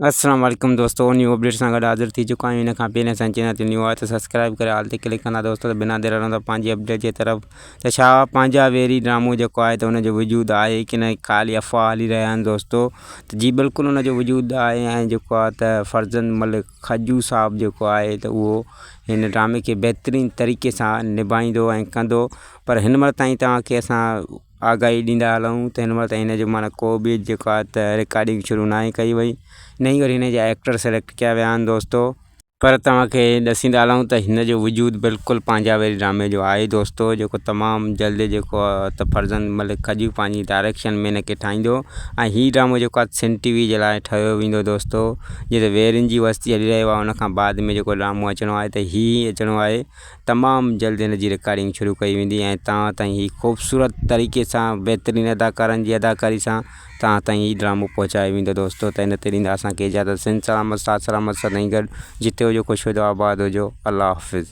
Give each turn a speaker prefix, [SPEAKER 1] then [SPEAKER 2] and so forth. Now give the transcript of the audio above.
[SPEAKER 1] अस्सलाम वालेकुम दोस्तों, न्यू अपडेट सां गॾु हाज़िर थी चुका आहियूं। इन खां पहिरियों असांजे चैनल ते न्यू आहे त सब्सक्राइब करे हाल ते क्लिक कंदा दोस्तों। त बिना देर रहंदा पंहिंजी अपडेट जे तरफ़। त छा पंहिंजा वेरी ड्रामो जेको आहे त हुनजो वजूद आहे कि न, ख़ाली अफ़वाह हली रहिया आहिनि दोस्तों। त जी बिल्कुलु हुनजो वजूद आहे ऐं जेको आहे त फर्ज़ंद मलिक खजू साहब जेको आहे त उहो हिन ड्रामे खे बहितरीन तरीक़े सां निभाईंदो ऐं कंदो। पर हिन महिल ताईं तव्हांखे असां आगाही ॾींदा हलूं त हिन महिल ताईं हिन जो माना को बि जेको आहे त रिकॉर्डिंग शुरू नाहे कई वई, न ई वरी हिन जा एक्टर सेलेक्ट कया विया आहिनि दोस्तों। पर तव्हांखे ॾसींदा हलूं त हिन जो वजूद बिल्कुलु पंहिंजा वेरी ड्रामे जो आहे दोस्तों, जेको तमामु जल्दी जेको आहे त फर्ज़ंद मलिक खजू पंहिंजी डायरेक्शन में हिन खे ठाहींदो ऐं हीउ ड्रामो जेको आहे सिंध टीवी जे लाइ ठाहियो वेंदो दोस्तों। जीअं त वेरिन जी वस्ती हली रहियो आहे, उनखां बाद में जेको ड्रामो अचिणो आहे त हीउ अचिणो आहे। तमामु जल्दी हिन जी रिकॉर्डिंग शुरू कई वेंदी ऐं तव्हां ताईं हीउ ख़ूबसूरत तरीक़े सां बहितरीन अदाकारनि जी अदाकारी सां तव्हां ताईं हीउ ड्रामो पहुचाए वेंदो दोस्तों। त हिन ते ॾींदा असांखे इजाज़त। सिंध सलामत, साथ सलामत सां ताईं गॾु जिते हुजो ख़ुशि हुजो, आबाद हुजो। अल्लाह हाफ़िज़।